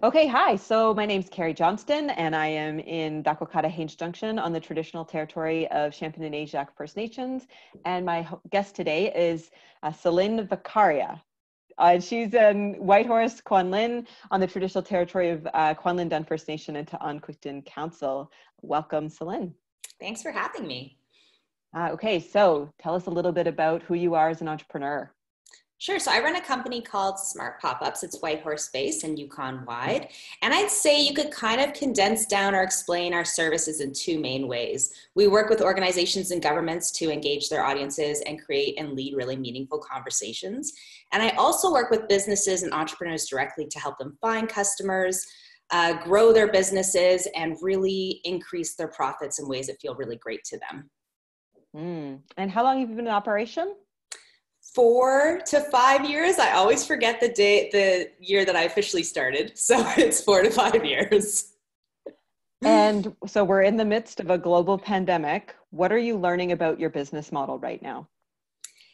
Okay, hi. So my name's Carrie Johnston, and I am in Dakwakata-Haines Junction on the traditional territory of Champagny-Ajac First Nations. And my guest today is Selene Vakharia. She's in Whitehorse, Kwanlin, on the traditional territory of Kwanlin Dun First Nation and Ta'anquitton Council. Welcome, Selene. Thanks for having me. Okay, so tell us a little bit about who you are as an entrepreneur. Sure. So I run a company called Smart Pop-Ups. It's Whitehorse-based and Yukon wide. And I'd say you could kind of condense down or explain our services in two main ways. We work with organizations and governments to engage their audiences and create and lead really meaningful conversations. And I also work with businesses and entrepreneurs directly to help them find customers, grow their businesses, and really increase their profits in ways that feel really great to them. And how long have you been in operation? 4 to 5 years. I always forget the year that I officially started. So it's 4 to 5 years. And so we're in the midst of a global pandemic. What are you learning about your business model right now?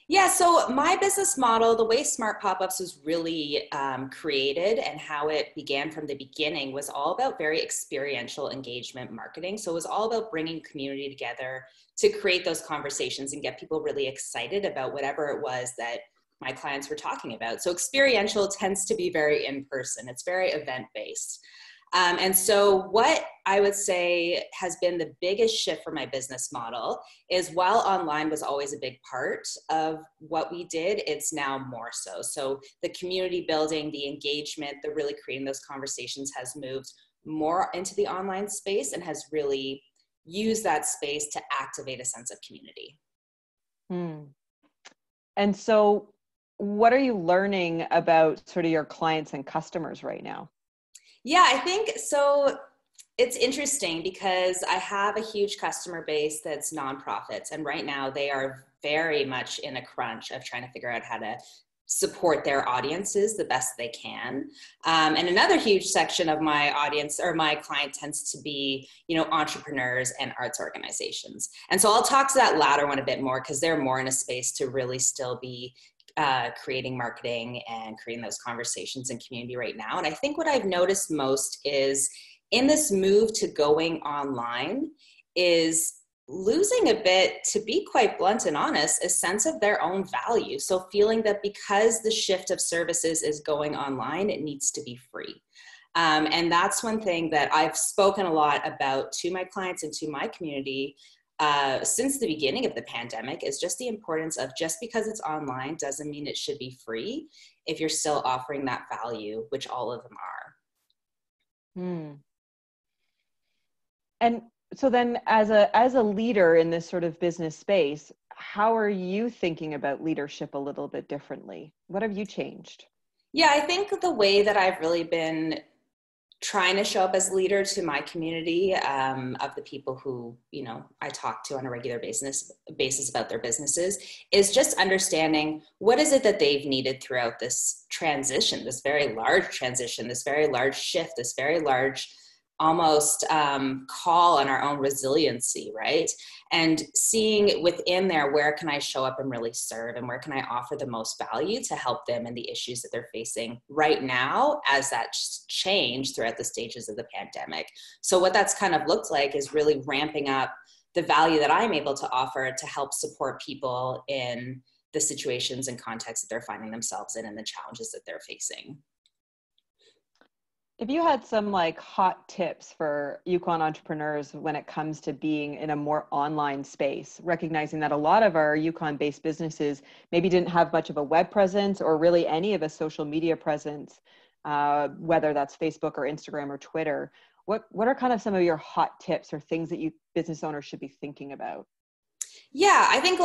Yeah, so my business model, the way Smart Pop-Ups was really created and how it began from the beginning was all about very experiential engagement marketing. So it was all about bringing community together to create those conversations and get people really excited about whatever it was that my clients were talking about. So experiential tends to be very in-person. It's very event-based. And so what I would say has been the biggest shift for my business model is while online was always a big part of what we did, it's now more so. So the community building, the engagement, the really creating those conversations has moved more into the online space and has really used that space to activate a sense of community. And so what are you learning about sort of your clients and customers right now? Yeah, I think so. It's interesting because I have a huge customer base that's nonprofits. And right now they are very much in a crunch of trying to figure out how to support their audiences the best they can. And another huge section of my audience or my client tends to be, entrepreneurs and arts organizations. And so I'll talk to that latter one a bit more because they're more in a space to really still be creating marketing and creating those conversations in community right now. And I think what I've noticed most is in this move to going online is losing a bit, to be quite blunt and honest, a sense of their own value. So feeling that because the shift of services is going online, it needs to be free. And that's one thing that I've spoken a lot about to my clients and to my community since the beginning of the pandemic is just the importance of just because it's online doesn't mean it should be free if you're still offering that value, which all of them are. And so then as a leader in this sort of business space, how are you thinking about leadership a little bit differently? What have you changed? Yeah, I think the way that I've really been trying to show up as leader to my community of the people who, I talk to on a regular basis about their businesses is just understanding what is it that they've needed throughout this transition, this very large transition, this very large shift, this very large almost call on our own resiliency, right? And seeing within there, where can I show up and really serve and where can I offer the most value to help them in the issues that they're facing right now as that change throughout the stages of the pandemic. So what that's kind of looked like is really ramping up the value that I'm able to offer to help support people in the situations and contexts that they're finding themselves in and the challenges that they're facing. If you had some hot tips for Yukon entrepreneurs when it comes to being in a more online space, recognizing that a lot of our Yukon-based businesses maybe didn't have much of a web presence or really any of a social media presence, whether that's Facebook or Instagram or Twitter, what are kind of some of your hot tips or things that you business owners should be thinking about? Yeah, I think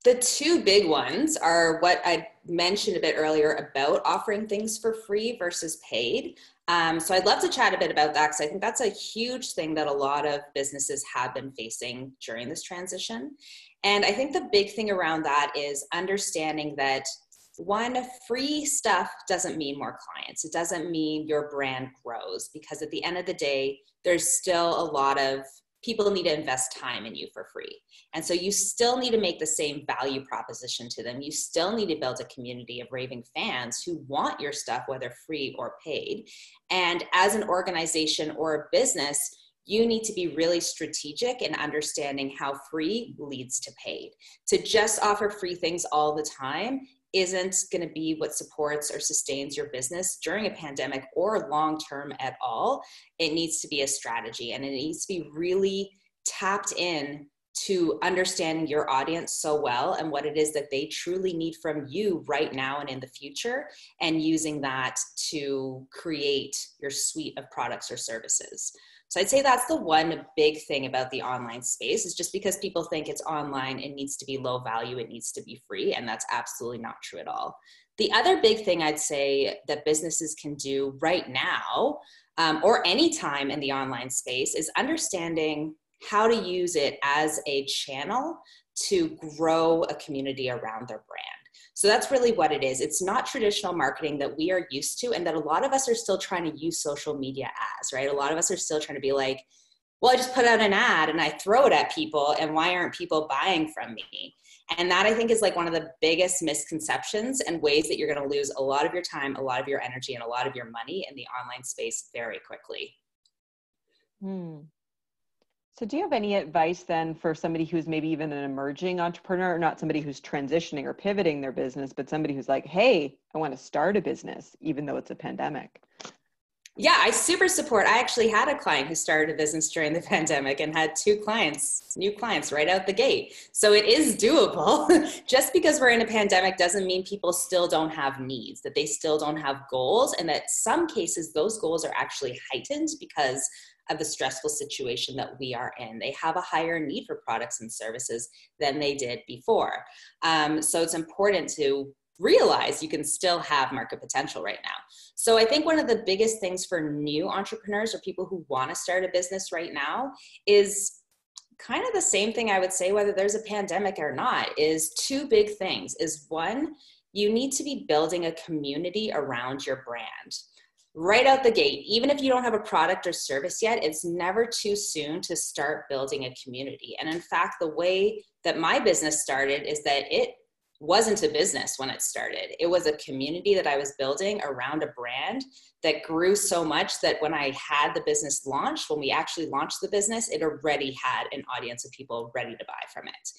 the two big ones are what I mentioned a bit earlier about offering things for free versus paid. So I'd love to chat a bit about that because I think that's a huge thing that a lot of businesses have been facing during this transition. And I think the big thing around that is understanding that one, free stuff doesn't mean more clients. It doesn't mean your brand grows because at the end of the day, there's still a lot of people need to invest time in you for free. And so you still need to make the same value proposition to them. You still need to build a community of raving fans who want your stuff, whether free or paid. And as an organization or a business, you need to be really strategic in understanding how free leads to paid. To just offer free things all the time isn't going to be what supports or sustains your business during a pandemic or long term at all. It needs to be a strategy, and it needs to be really tapped in to understanding your audience so well and what it is that they truly need from you right now and in the future, and using that to create your suite of products or services. So I'd say that's the one big thing about the online space, is just because people think it's online, it needs to be low value, it needs to be free, and that's absolutely not true at all. The other big thing I'd say that businesses can do right now, or anytime in the online space, is understanding how to use it as a channel to grow a community around their brand. So that's really what it is. It's not traditional marketing that we are used to, and that a lot of us are still trying to use social media as, right? A lot of us are still trying to be like, well, I just put out an ad and I throw it at people, and why aren't people buying from me? And that, I think, is like one of the biggest misconceptions and ways that you're going to lose a lot of your time, a lot of your energy, and a lot of your money in the online space very quickly. So do you have any advice then for somebody who's maybe even an emerging entrepreneur, or not somebody who's transitioning or pivoting their business, but somebody who's like, hey, I want to start a business, even though it's a pandemic? Yeah, I super support. I actually had a client who started a business during the pandemic and had new clients right out the gate. So it is doable. Just because we're in a pandemic doesn't mean people still don't have needs, that they still don't have goals, and that some cases those goals are actually heightened because of the stressful situation that we are in. They have a higher need for products and services than they did before. So it's important to realize you can still have market potential right now. So I think one of the biggest things for new entrepreneurs or people who want to start a business right now is kind of the same thing I would say whether there's a pandemic or not, is two big things. Is one, you need to be building a community around your brand. Right out the gate, even if you don't have a product or service yet, it's never too soon to start building a community. And in fact, the way that my business started is that it wasn't a business when it started. It was a community that I was building around a brand that grew so much that when I had the business launched, when we actually launched the business, it already had an audience of people ready to buy from it.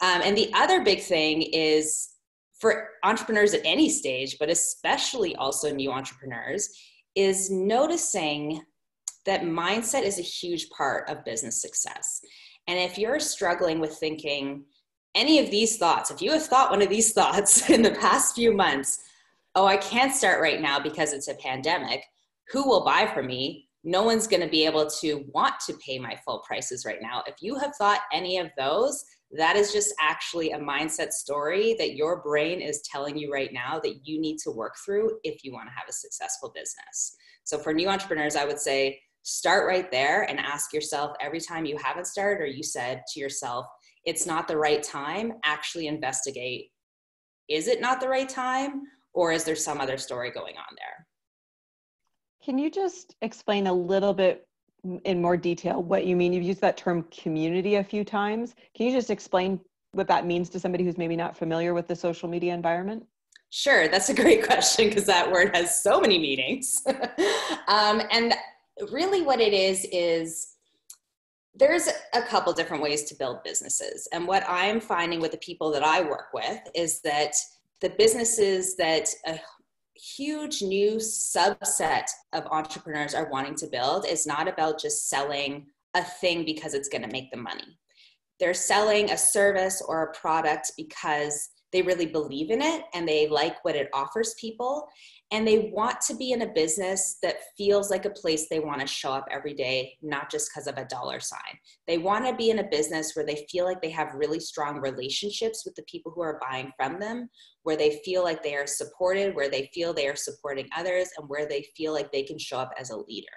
And the other big thing is, for entrepreneurs at any stage, but especially also new entrepreneurs, is noticing that mindset is a huge part of business success. And if you're struggling with thinking any of these thoughts, if you have thought one of these thoughts in the past few months, oh, I can't start right now because it's a pandemic, who will buy from me? No one's going to be able to want to pay my full prices right now. If you have thought any of those, that is just actually a mindset story that your brain is telling you right now that you need to work through if you want to have a successful business. So for new entrepreneurs, I would say start right there and ask yourself every time you haven't started or you said to yourself, it's not the right time, actually investigate, is it not the right time, or is there some other story going on there? Can you just explain a little bit in more detail what you mean? You've used that term community a few times. Can you just explain what that means to somebody who's maybe not familiar with the social media environment? Sure, that's a great question because that word has so many meanings. And really what it is there's a couple different ways to build businesses. And what I'm finding with the people that I work with is that the businesses that a huge new subset of entrepreneurs are wanting to build is not about just selling a thing because it's going to make them money. They're selling a service or a product because they really believe in it and they like what it offers people. And they want to be in a business that feels like a place they want to show up every day, not just because of a dollar sign. They want to be in a business where they feel like they have really strong relationships with the people who are buying from them, where they feel like they are supported, where they feel they are supporting others, and where they feel like they can show up as a leader.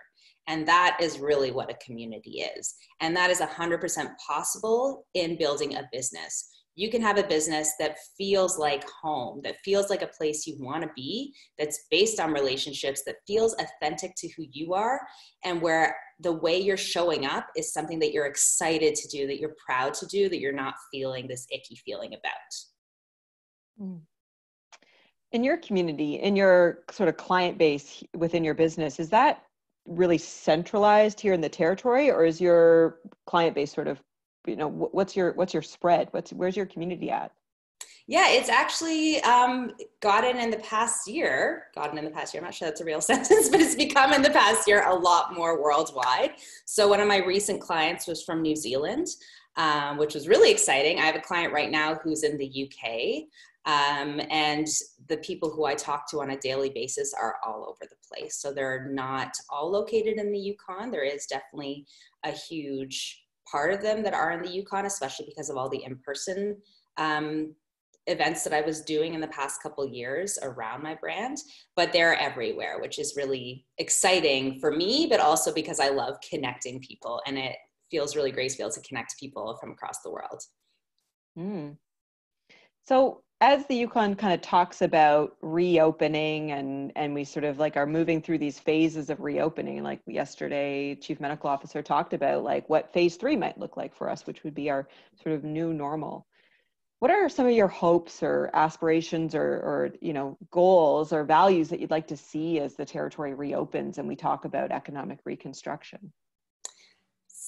And that is really what a community is. And that is 100% possible in building a business. you can have a business that feels like home, that feels like a place you want to be, that's based on relationships, that feels authentic to who you are, and where the way you're showing up is something that you're excited to do, that you're proud to do, that you're not feeling this icky feeling about. In your community, in your sort of client base within your business, is that really centralized here in the territory, or is your client base sort of, what's your spread? Where's your community at? Yeah, it's actually gotten in the past year, I'm not sure that's a real sentence, but it's become in the past year a lot more worldwide. So one of my recent clients was from New Zealand, which was really exciting. I have a client right now who's in the UK. And the people who I talk to on a daily basis are all over the place. So they're not all located in the Yukon. There is definitely a huge part of them that are in the Yukon, especially because of all the in-person events that I was doing in the past couple of years around my brand, but they're everywhere, which is really exciting for me, but also because I love connecting people, and it feels really great to be able to connect people from across the world. So as the Yukon kind of talks about reopening, and we sort of like are moving through these phases of reopening, like yesterday, Chief Medical Officer talked about like what phase 3 might look like for us, which would be our sort of new normal. What are some of your hopes or aspirations or goals or values that you'd like to see as the territory reopens and we talk about economic reconstruction?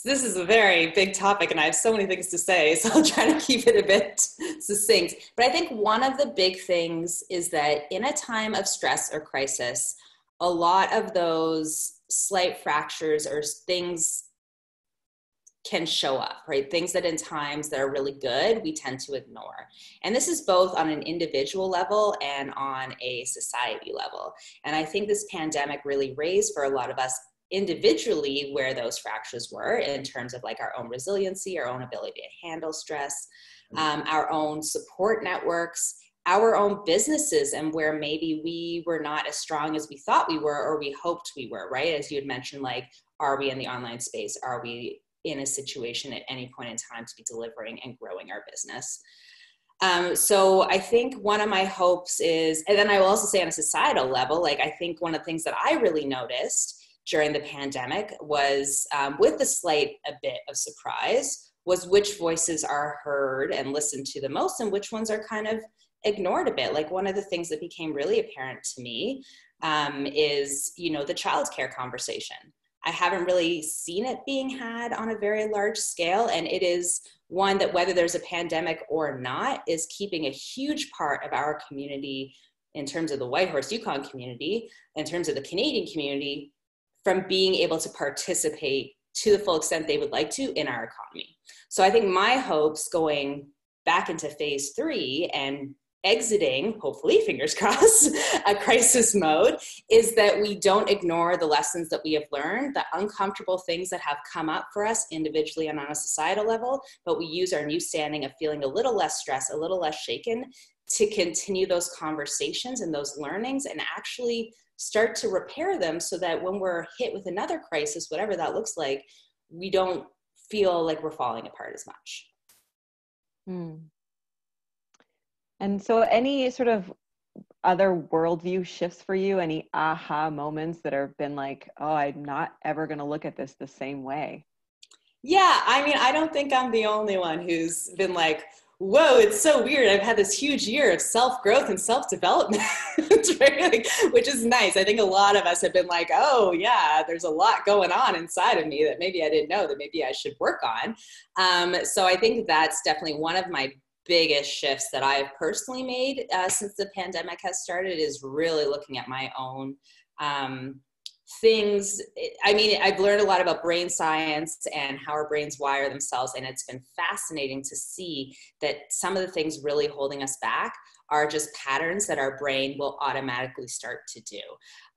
This is a very big topic and I have so many things to say, so I'll try to keep it a bit succinct. But I think one of the big things is that in a time of stress or crisis, a lot of those slight fractures or things can show up, right? Things that in times that are really good, we tend to ignore. And this is both on an individual level and on a society level. And I think this pandemic really raised for a lot of us individually where those fractures were in terms of like our own resiliency, our own ability to handle stress, our own support networks, our own businesses, and where maybe we were not as strong as we thought we were or we hoped we were, right? As you had mentioned, like, are we in the online space? Are we in a situation at any point in time to be delivering and growing our business? So I think one of my hopes is, and then I will also say on a societal level, like I think one of the things that I really noticed during the pandemic was, with a bit of surprise, was which voices are heard and listened to the most and which ones are kind of ignored a bit. Like one of the things that became really apparent to me is, the childcare conversation. I haven't really seen it being had on a very large scale. And it is one that, whether there's a pandemic or not, is keeping a huge part of our community in terms of the Whitehorse Yukon community, in terms of the Canadian community, from being able to participate to the full extent they would like to in our economy. So I think my hopes going back into phase 3 and exiting, hopefully, fingers crossed, a crisis mode, is that we don't ignore the lessons that we have learned, the uncomfortable things that have come up for us individually and on a societal level, but we use our new standing of feeling a little less stressed, a little less shaken, to continue those conversations and those learnings and actually start to repair them so that when we're hit with another crisis, whatever that looks like, we don't feel like we're falling apart as much. And so any sort of other worldview shifts for you? Any aha moments that have been like, oh, I'm not ever going to look at this the same way? Yeah, I mean, I don't think I'm the only one who's been like, whoa, it's so weird. I've had this huge year of self-growth and self-development, right? Which is nice. I think a lot of us have been like, oh yeah, there's a lot going on inside of me that maybe I didn't know that maybe I should work on. So I think that's definitely one of my biggest shifts that I've personally made since the pandemic has started, is really looking at my own things. I mean, I've learned a lot about brain science and how our brains wire themselves, and it's been fascinating to see that some of the things really holding us back are just patterns that our brain will automatically start to do.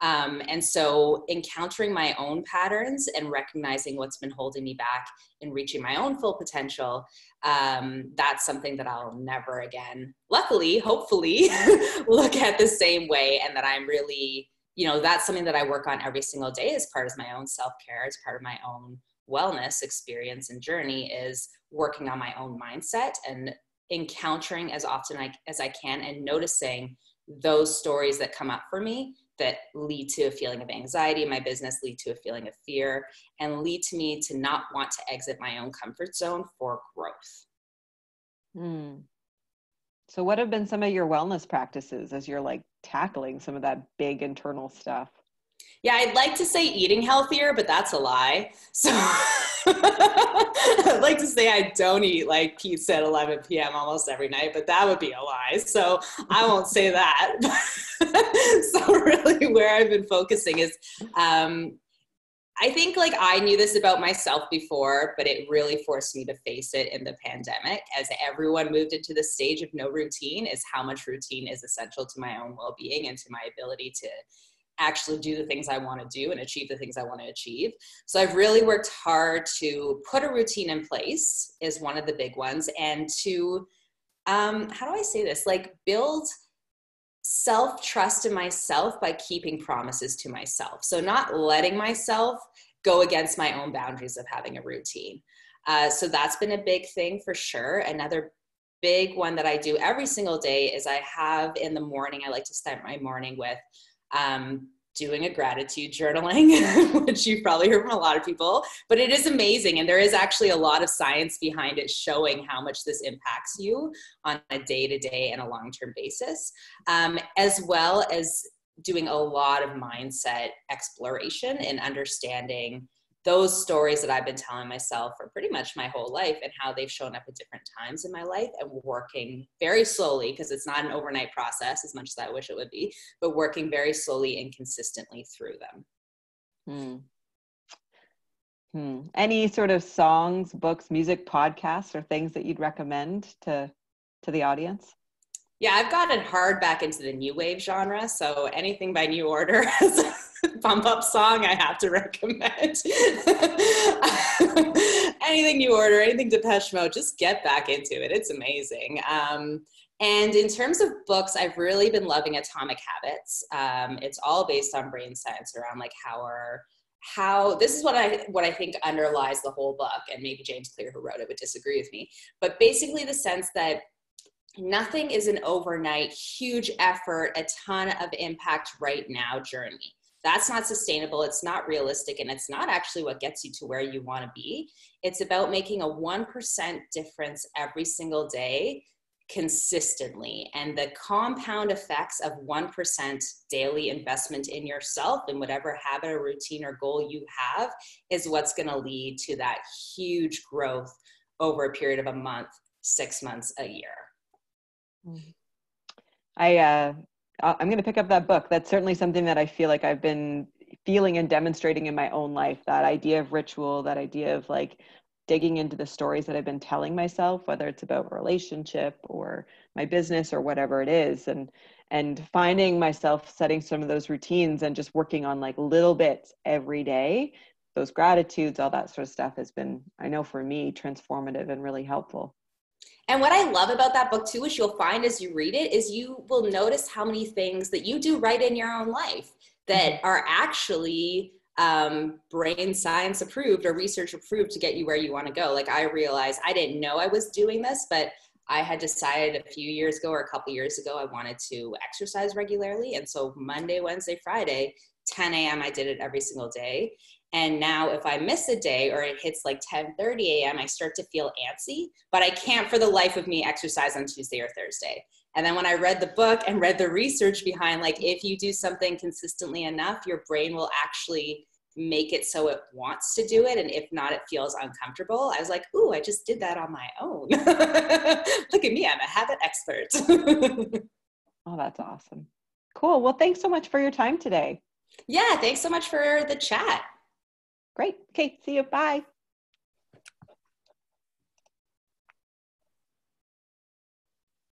And so encountering my own patterns and recognizing what's been holding me back in reaching my own full potential, that's something that I'll never again, luckily, hopefully, look at the same way, and that I'm really, that's something that I work on every single day as part of my own self-care, as part of my own wellness experience and journey, is working on my own mindset and encountering as often as I can and noticing those stories that come up for me that lead to a feeling of anxiety in my business, lead to a feeling of fear, and lead to me to not want to exit my own comfort zone for growth. So what have been some of your wellness practices as you're like tackling some of that big internal stuff? Yeah, I'd like to say eating healthier, but that's a lie. So I'd like to say I don't eat like pizza at 11 p.m. almost every night, but that would be a lie. So I won't say that. So really where I've been focusing is, I think like I knew this about myself before, but it really forced me to face it in the pandemic as everyone moved into the stage of no routine, is how much routine is essential to my own well-being and to my ability to actually do the things I want to do and achieve the things I want to achieve. So I've really worked hard to put a routine in place is one of the big ones. And to, how do I say this? Like build self-trust in myself by keeping promises to myself. So not letting myself go against my own boundaries of having a routine. So that's been a big thing for sure. Another big one that I do every single day is I have in the morning, I like to start my morning with doing a gratitude journaling, which you've probably heard from a lot of people, but it is amazing. And there is actually a lot of science behind it showing how much this impacts you on a day-to-day and a long-term basis, as well as doing a lot of mindset exploration and understanding those stories that I've been telling myself for pretty much my whole life and how they've shown up at different times in my life, and working very slowly, because it's not an overnight process as much as I wish it would be, but working very slowly and consistently through them. Any sort of songs, books, music, podcasts, or things that you'd recommend to the audience? Yeah, I've gotten hard back into the new wave genre, so anything by New Order as a pump up song I have to recommend. Anything New Order, anything Depeche Mode, just get back into it. It's amazing. And in terms of books, I've really been loving Atomic Habits. It's all based on brain science around like how this is what I think underlies the whole book, and maybe James Clear, who wrote it, would disagree with me, but basically the sense that nothing is an overnight, huge effort, a ton of impact right now journey. That's not sustainable. It's not realistic. And it's not actually what gets you to where you want to be. It's about making a 1% difference every single day consistently. And the compound effects of 1% daily investment in yourself and whatever habit or routine or goal you have is what's going to lead to that huge growth over a period of a month, 6 months, a year. I'm going to pick up that book. That's certainly something that I feel like I've been feeling and demonstrating in my own life, that idea of ritual, that idea of like digging into the stories that I've been telling myself, whether it's about a relationship or my business or whatever it is, and finding myself setting some of those routines and just working on like little bits every day. Those gratitudes, all that sort of stuff has been, I know for me, transformative and really helpful. And what I love about that book too, is you'll find as you read it, is you will notice how many things that you do right in your own life that are actually brain science approved or research approved to get you where you want to go. Like I realized I didn't know I was doing this, but I had decided a few years ago or a couple years ago, I wanted to exercise regularly. And so Monday, Wednesday, Friday, 10 a.m., I did it every single day. And now if I miss a day or it hits like 10:30 a.m., I start to feel antsy, but I can't for the life of me exercise on Tuesday or Thursday. And then when I read the book and read the research behind, like if you do something consistently enough, your brain will actually make it so it wants to do it. And if not, it feels uncomfortable. I was like, ooh, I just did that on my own. Look at me, I'm a habit expert. Oh, that's awesome. Cool. Well, thanks so much for your time today. Yeah, thanks so much for the chat. Great. Okay, see you. Bye.